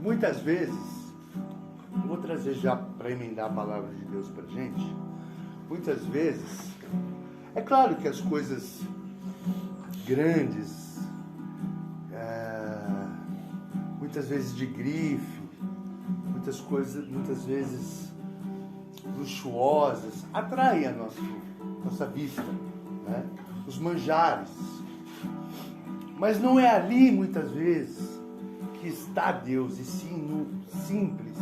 Muitas vezes, eu vou trazer já para emendar a palavra de Deus para a gente. Muitas vezes, é claro que as coisas grandes, muitas vezes de grife, muitas vezes luxuosas, atraem a nossa vista, né? Os manjares. Mas não é ali, muitas vezes, que está Deus, e sim no simples,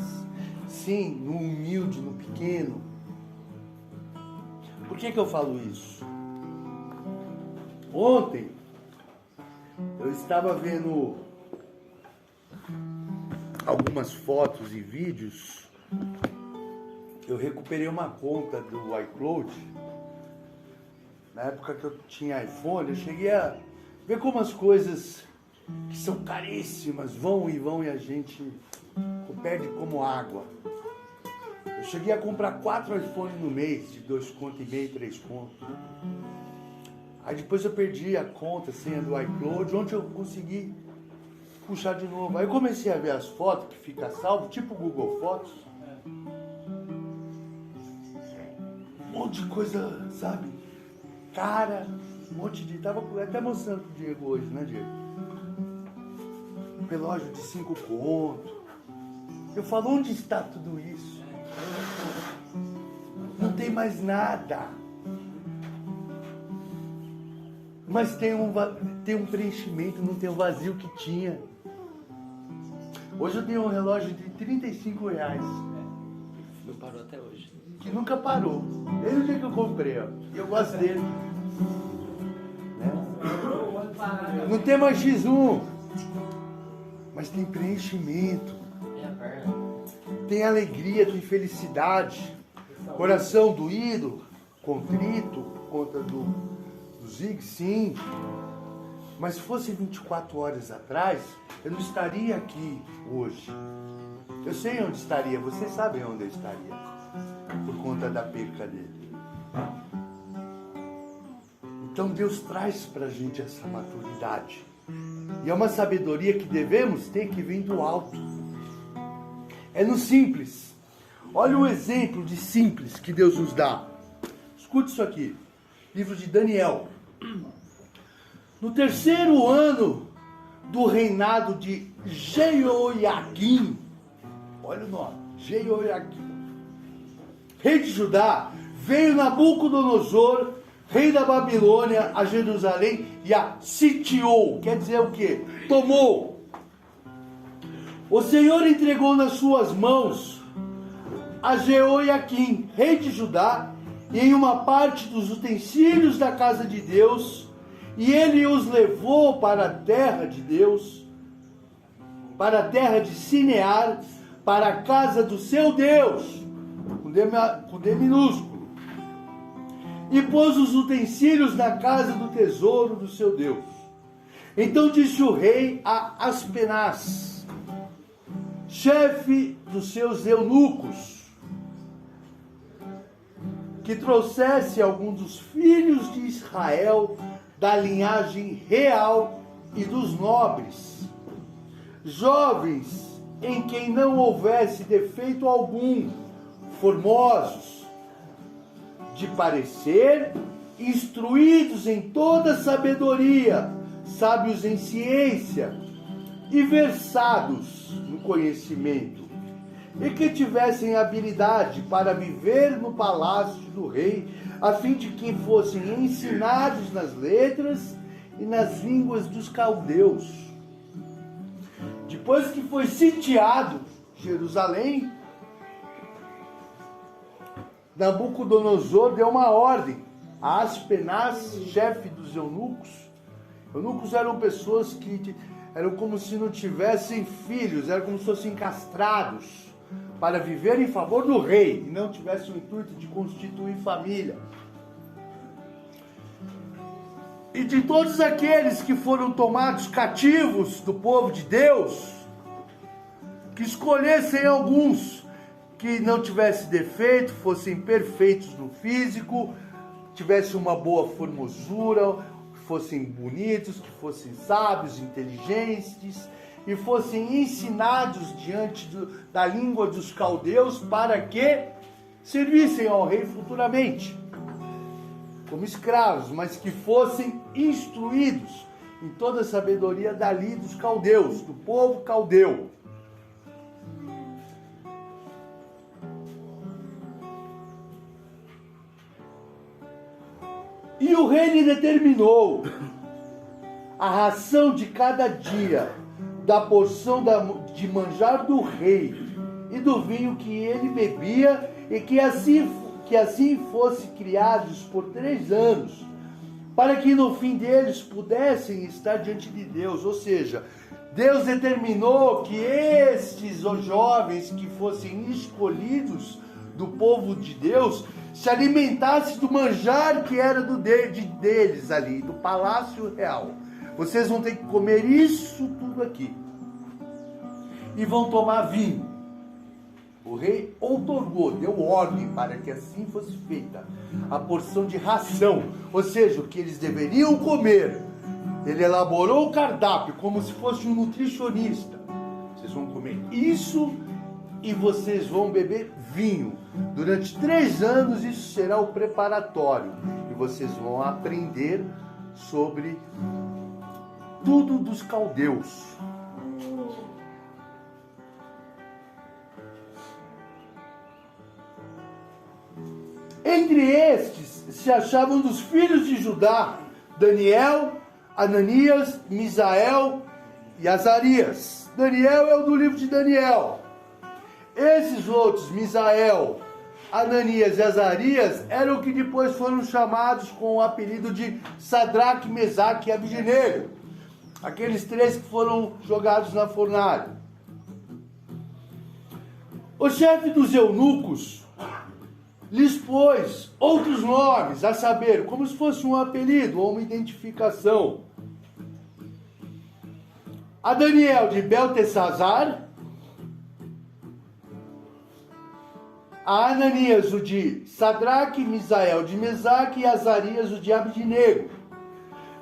sim no humilde, no pequeno. Por que eu falo isso? Ontem, eu estava vendo algumas fotos e vídeos. Eu recuperei uma conta do iCloud. Na época que eu tinha iPhone, eu cheguei a ver como as coisas que são caríssimas vão e a gente perde como água. Eu cheguei a comprar 4 iPhones no mês, de 2,5 conto, 3 conto. Aí depois eu perdi a conta, a senha do iCloud, onde eu consegui puxar de novo. Aí eu comecei a ver as fotos que fica salvo, tipo Google Fotos. Um monte de coisa, sabe? Cara, um monte de... Tava até mostrando pro Diego hoje, né, Diego? Um relógio de 5 conto. Eu falo, onde está tudo isso? Não tem mais nada. Mas tem um preenchimento, não tem o vazio que tinha. Hoje eu tenho um relógio de R$35. Não parou até hoje. Que nunca parou. Desde o dia que eu comprei, ó. E eu gosto dele. Né? Não tem mais X1. Mas tem preenchimento. Tem alegria, tem felicidade. Coração doído, contrito, por conta do Zig, sim. Mas se fosse 24 horas atrás, eu não estaria aqui hoje. Eu sei onde estaria, vocês sabem onde eu estaria. Por conta da perca dele. Então Deus traz pra gente essa maturidade. E é uma sabedoria que devemos ter que vir do alto. É no simples. Olha o exemplo de simples que Deus nos dá. Escute isso aqui. Livro de Daniel. No 3º ano do reinado de Jeoiaquim, olha o nome, Jeoiaquim, rei de Judá, veio Nabucodonosor, rei da Babilônia, a Jerusalém e a sitiou. Quer dizer o quê? Tomou. O Senhor entregou nas suas mãos a Jeoiaquim, rei de Judá, e em uma parte dos utensílios da casa de Deus, e ele os levou para a terra de Deus, para a terra de Sinear, para a casa do seu Deus, com D minúsculo, e pôs os utensílios na casa do tesouro do seu Deus. Então disse o rei a Aspenaz, chefe dos seus eunucos, que trouxesse algum dos filhos de Israel da linhagem real e dos nobres, jovens em quem não houvesse defeito algum, formosos, de parecer, instruídos em toda sabedoria, sábios em ciência e versados no conhecimento, e que tivessem habilidade para viver no palácio do rei, a fim de que fossem ensinados nas letras e nas línguas dos caldeus. Depois que foi sitiado Jerusalém, Nabucodonosor deu uma ordem a Aspenaz, chefe dos eunucos. Eunucos eram pessoas que eram como se não tivessem filhos, eram como se fossem castrados, para viver em favor do rei, e não tivessem o intuito de constituir família. E de todos aqueles que foram tomados cativos do povo de Deus, que escolhessem alguns que não tivessem defeito, fossem perfeitos no físico, tivessem uma boa formosura, fossem bonitos, que fossem sábios, inteligentes, e fossem ensinados diante da língua dos caldeus para que servissem ao rei futuramente, como escravos, mas que fossem instruídos em toda a sabedoria dali dos caldeus, do povo caldeu. E o rei lhe determinou a ração de cada dia, da porção de manjar do rei e do vinho que ele bebia, e que assim fosse criados por 3 anos, para que no fim deles pudessem estar diante de Deus. Ou seja, Deus determinou que estes jovens que fossem escolhidos do povo de Deus se alimentassem do manjar que era deles ali, do palácio real. Vocês vão ter que comer isso tudo aqui. E vão tomar vinho. O rei outorgou, deu ordem para que assim fosse feita a porção de ração, ou seja, o que eles deveriam comer. Ele elaborou o cardápio como se fosse um nutricionista. Vocês vão comer isso e vocês vão beber vinho. Durante 3 anos isso será o preparatório. E vocês vão aprender sobre tudo dos caldeus. Entre estes se achavam dos filhos de Judá, Daniel, Ananias, Misael e Azarias. Daniel é o do livro de Daniel. Esses outros, Misael, Ananias e Azarias, eram que depois foram chamados com o apelido de Sadraque, Mesaque e Abdenego. Aqueles 3 que foram jogados na fornalha. O chefe dos eunucos lhes pôs outros nomes, a saber, como se fosse um apelido ou uma identificação. A Daniel de Beltesazar, a Ananias o de Sadraque, Misael de Mesaque e Azarias o de Abdenego.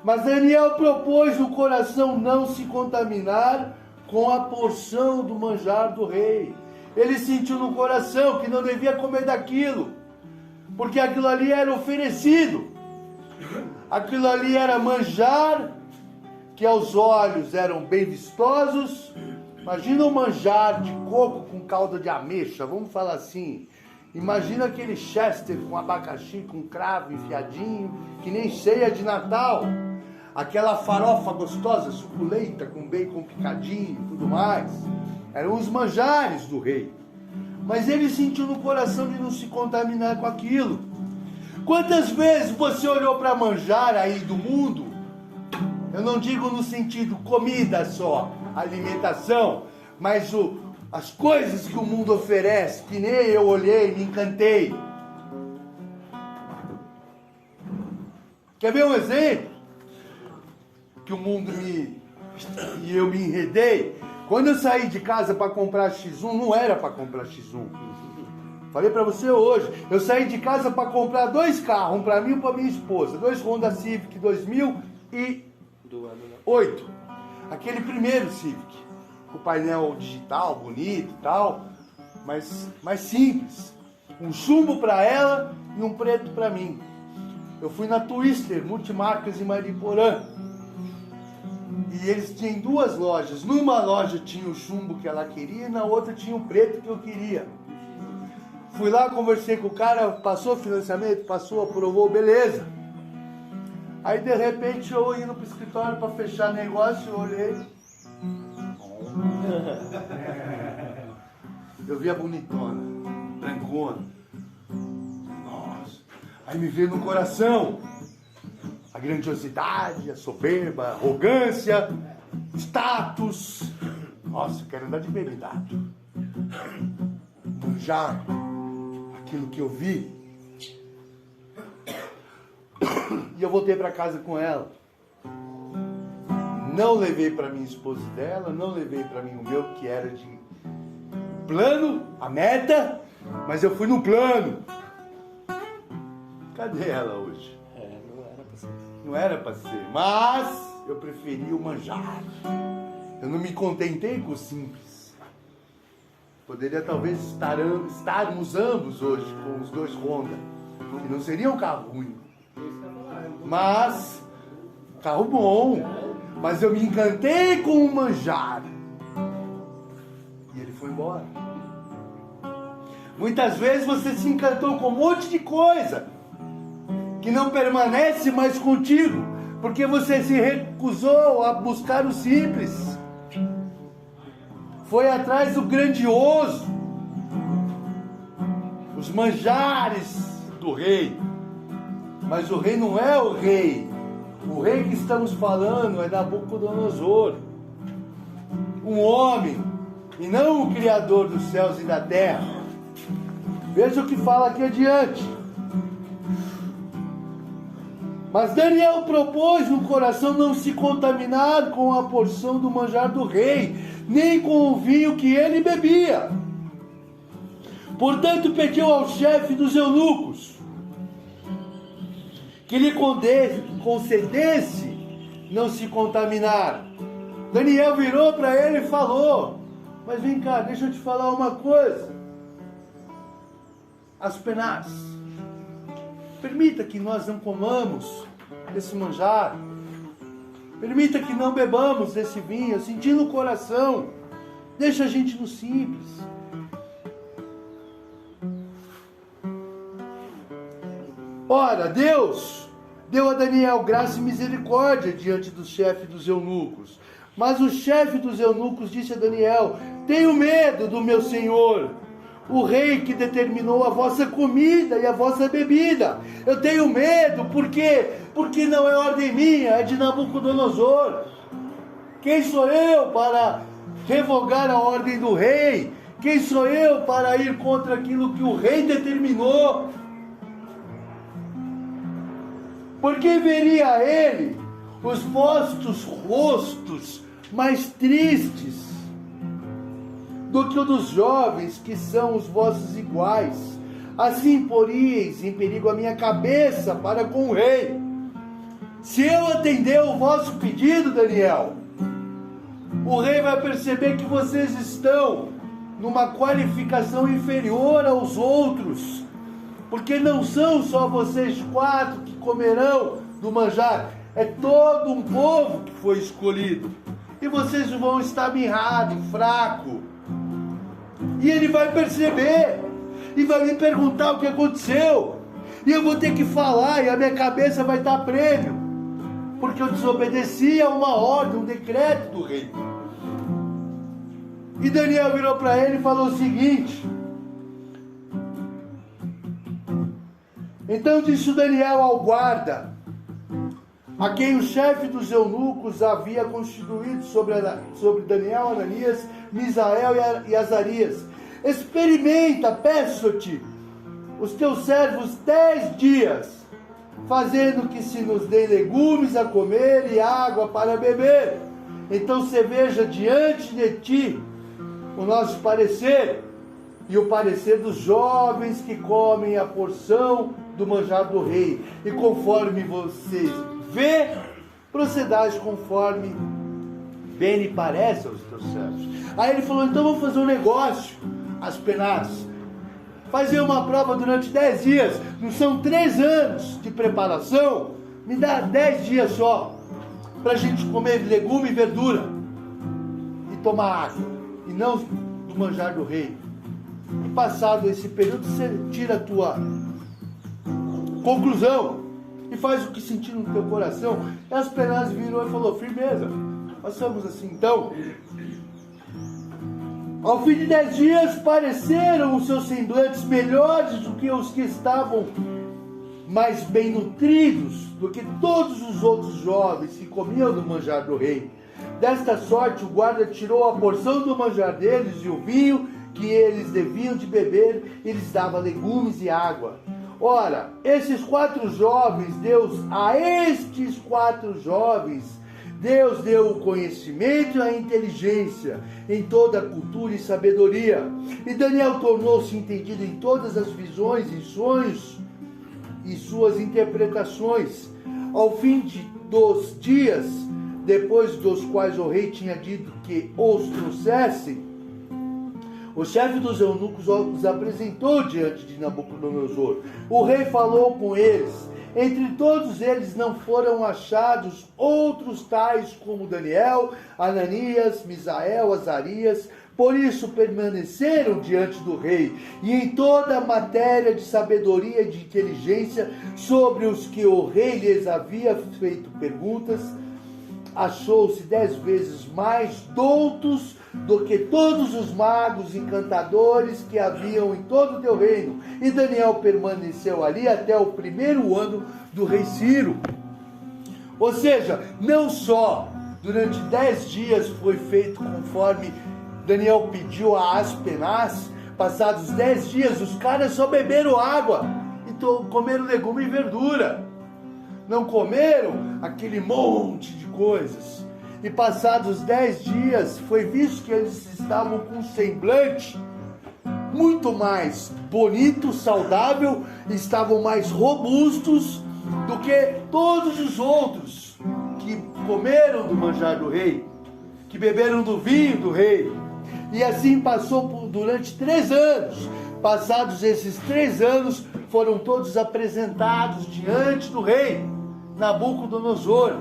Mas Daniel propôs no coração não se contaminar com a porção do manjar do rei. Ele sentiu no coração que não devia comer daquilo, porque aquilo ali era oferecido. Aquilo ali era manjar, que aos olhos eram bem vistosos. Imagina um manjar de coco com calda de ameixa, vamos falar assim. Imagina aquele chester com abacaxi, com cravo enfiadinho, que nem ceia de Natal. Aquela farofa gostosa, suculenta, com bacon picadinho e tudo mais. Eram os manjares do rei. Mas ele sentiu no coração de não se contaminar com aquilo. Quantas vezes você olhou para manjar aí do mundo? Eu não digo no sentido comida só, alimentação, mas as coisas que o mundo oferece, que nem eu olhei, me encantei. Quer ver um exemplo? Que o mundo e eu me enredei. Quando eu saí de casa para comprar X1, não era para comprar X1. Falei para você hoje, eu saí de casa para comprar 2 carros, um para mim e um para minha esposa, 2 Honda Civic 2008. Aquele primeiro Civic, com painel digital, bonito e tal, mas mais simples. Um chumbo para ela e um preto para mim. Eu fui na Twister, multimarcas em Mariporã. E eles tinham 2 lojas. Numa loja tinha o chumbo que ela queria e na outra tinha o preto que eu queria. Fui lá, conversei com o cara, passou o financiamento, passou, aprovou, beleza. Aí de repente eu indo pro escritório para fechar negócio, eu olhei. Eu vi a bonitona, brancona. Nossa. Aí me veio no coração a grandiosidade, a soberba, a arrogância, status. Nossa, eu quero andar de bebidado. Manjar aquilo que eu vi. E eu voltei para casa com ela. Não levei para minha esposa dela, não levei para mim o meu, que era de plano, a meta, mas eu fui no plano. Cadê ela hoje? Não era pra ser. Não era para ser, mas eu preferi o manjar. Eu não me contentei com o simples. Poderia talvez estarmos ambos hoje com os 2 Honda, que não seria um carro ruim. Mas, carro bom. Mas eu me encantei com o manjar. E ele foi embora. Muitas vezes você se encantou com um monte de coisa que não permanece mais contigo, porque você se recusou a buscar o simples. Foi atrás do grandioso, os manjares do rei. Mas o rei não é o rei. O rei que estamos falando é Nabucodonosor, um homem, e não o Criador dos céus e da terra. Veja o que fala aqui adiante. Mas Daniel propôs no coração não se contaminar com a porção do manjar do rei, nem com o vinho que ele bebia. Portanto, pediu ao chefe dos eunucos que lhe concedesse não se contaminar. Daniel virou para ele e falou: mas vem cá, deixa eu te falar uma coisa. Aspenaz, permita que nós não comamos desse manjar. Permita que não bebamos desse vinho. Eu senti no coração. Deixa a gente no simples. Ora, Deus deu a Daniel graça e misericórdia diante do chefe dos eunucos. Mas o chefe dos eunucos disse a Daniel: tenho medo do meu senhor, o rei que determinou a vossa comida e a vossa bebida. Eu tenho medo, porque não é ordem minha, é de Nabucodonosor. Quem sou eu para revogar a ordem do rei? Quem sou eu para ir contra aquilo que o rei determinou? Porque veria ele os vossos rostos mais tristes do que o dos jovens que são os vossos iguais. Assim poríeis em perigo a minha cabeça para com o rei. Se eu atender o vosso pedido, Daniel, o rei vai perceber que vocês estão numa qualificação inferior aos outros, porque não são só vocês 4 que comerão do manjar, é todo um povo que foi escolhido, e vocês vão estar mirrados, fracos. E ele vai perceber, e vai me perguntar o que aconteceu, e eu vou ter que falar, e a minha cabeça vai estar prêmio, porque eu desobedeci a uma ordem, um decreto do rei. E Daniel virou para ele e falou o seguinte: então disse Daniel ao guarda, a quem o chefe dos eunucos havia constituído sobre Daniel, Ananias, Misael e Azarias: experimenta, peço-te, os teus servos 10 dias, fazendo que se nos dê legumes a comer e água para beber. Então se veja diante de ti o nosso parecer e o parecer dos jovens que comem a porção do manjar do rei, e conforme vocês vê, procedais conforme bem lhe parece aos teus servos. Aí ele falou: então vamos fazer um negócio, Aspenaz, fazer uma prova durante 10 dias, não são 3 anos de preparação, me dá 10 dias só, para a gente comer legume e verdura, e tomar água, e não do manjar do rei. E passado esse período, você tira a tua conclusão e faz o que sentir no teu coração. E Aspenaz virou e falou: firmeza, passamos assim então. Ao fim de 10 dias pareceram os seus semblantes melhores do que os que estavam mais bem nutridos do que todos os outros jovens que comiam do manjar do rei. Desta sorte o guarda tirou a porção do manjar deles e o vinho que eles deviam de beber, e lhes dava legumes e água. Ora, estes 4 jovens, a estes 4 jovens, Deus deu o conhecimento e a inteligência em toda a cultura e sabedoria. E Daniel tornou-se entendido em todas as visões e sonhos e suas interpretações. Ao fim dos dias, depois dos quais o rei tinha dito que os trouxessem, o chefe dos eunucos os apresentou diante de Nabucodonosor. O rei falou com eles. Entre todos eles não foram achados outros tais como Daniel, Ananias, Misael, Azarias. Por isso permaneceram diante do rei, e em toda a matéria de sabedoria e de inteligência sobre os que o rei lhes havia feito perguntas, achou-se 10 vezes mais doutos do que todos os magos encantadores que haviam em todo o teu reino. E Daniel permaneceu ali até o 1º ano do rei Ciro. Ou seja, não só durante 10 dias foi feito conforme Daniel pediu a Aspenaz, passados 10 dias os caras só beberam água e comeram legume e verdura. Não comeram aquele monte de coisas. E passados 10 dias, foi visto que eles estavam com um semblante muito mais bonito, saudável, estavam mais robustos do que todos os outros que comeram do manjar do rei, que beberam do vinho do rei. E assim passou durante 3 anos. Passados esses 3 anos, foram todos apresentados diante do rei Nabucodonosor.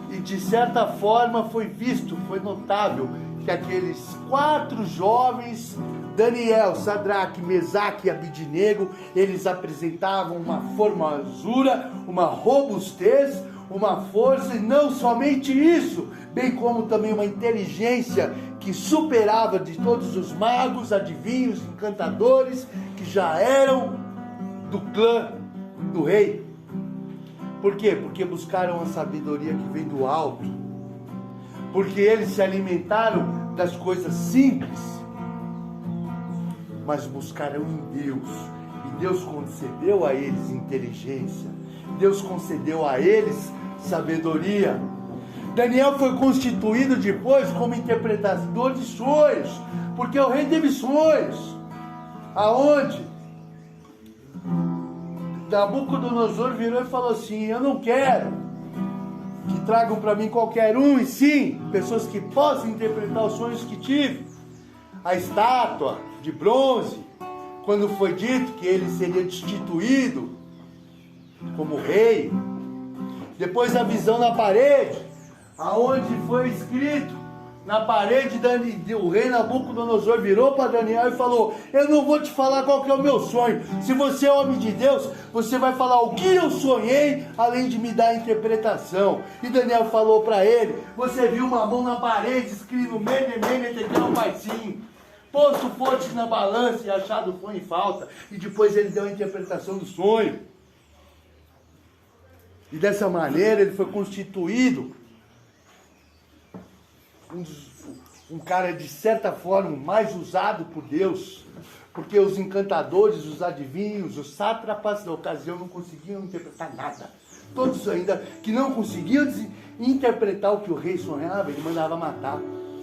E de certa forma foi visto, foi notável, que aqueles 4 jovens, Daniel, Sadraque, Mesaque e Abidnego, eles apresentavam uma formosura, uma robustez, uma força, e não somente isso, bem como também uma inteligência que superava de todos os magos, adivinhos, encantadores, que já eram do clã do rei. Por quê? Porque buscaram a sabedoria que vem do alto. Porque eles se alimentaram das coisas simples, mas buscaram em Deus. E Deus concedeu a eles inteligência. Deus concedeu a eles sabedoria. Daniel foi constituído depois como interpretador de sonhos, porque o rei teve sonhos. Aonde Nabucodonosor virou e falou assim: eu não quero que tragam para mim qualquer um, e sim pessoas que possam interpretar os sonhos que tive. A estátua de bronze, quando foi dito que ele seria destituído como rei. Depois a visão na parede, aonde foi escrito na parede, o rei Nabucodonosor virou para Daniel e falou: eu não vou te falar qual que é o meu sonho. Se você é homem de Deus, você vai falar o que eu sonhei, além de me dar a interpretação. E Daniel falou para ele: você viu uma mão na parede escrito Mene, Mene, Tekel, Parsim. Posto foste na balança e achado foi em falta. E depois ele deu a interpretação do sonho. E dessa maneira ele foi constituído um cara de certa forma mais usado por Deus, porque os encantadores, os adivinhos, os sátrapas da ocasião não conseguiam interpretar nada. Todos ainda que não conseguiam interpretar o que o rei sonhava, ele mandava matar.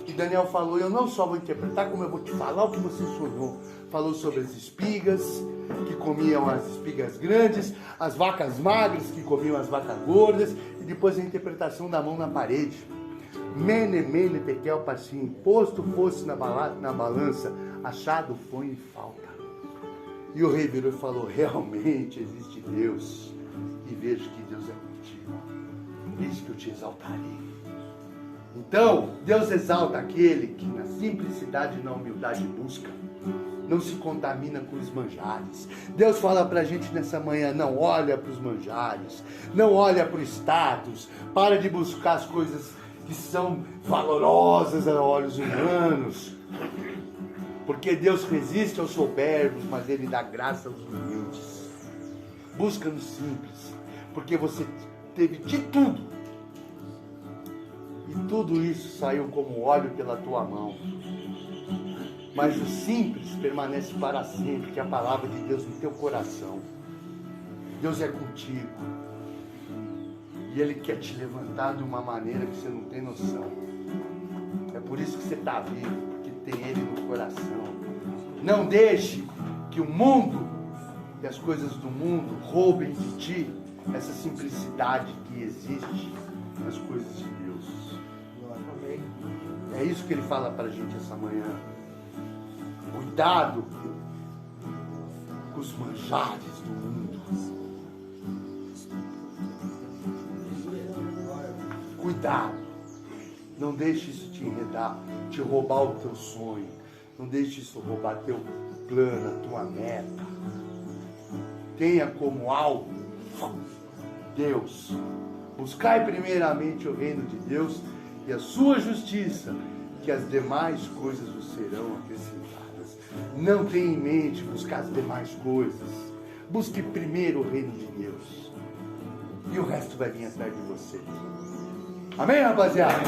E Daniel falou: eu não só vou interpretar, como eu vou te falar o que você sonhou. Falou sobre as espigas, que comiam as espigas grandes, as vacas magras, que comiam as vacas gordas, e depois a interpretação da mão na parede. Mene, Mene, Tekel, Parsim, posto fosse na balança, achado foi em falta. E o rei virou e falou: realmente existe Deus, e vejo que Deus é contigo, eis que eu te exaltarei. Então, Deus exalta aquele que na simplicidade e na humildade busca, não se contamina com os manjares. Deus fala pra gente nessa manhã: não olha para os manjares, não olha para o status, para de buscar as coisas que são valorosas a olhos humanos, porque Deus resiste aos soberbos, mas Ele dá graça aos humildes. Busca no simples, porque você teve de tudo, e tudo isso saiu como óleo pela tua mão. Mas o simples permanece para sempre, que é a palavra de Deus no teu coração. Deus é contigo. E Ele quer te levantar de uma maneira que você não tem noção. É por isso que você está vivo, porque tem Ele no coração. Não deixe que o mundo e as coisas do mundo roubem de ti essa simplicidade que existe nas coisas de Deus. É isso que ele fala para a gente essa manhã. Cuidado com os manjares do mundo. Cuidado. Não deixe isso te enredar, te roubar o teu sonho. Não deixe isso roubar teu plano, a tua meta. Tenha como alvo Deus. Buscai primeiramente o reino de Deus e a sua justiça, que as demais coisas vos serão acrescentadas. Não tenha em mente buscar as demais coisas. Busque primeiro o reino de Deus. E o resto vai vir atrás de você. Amém, rapaziada?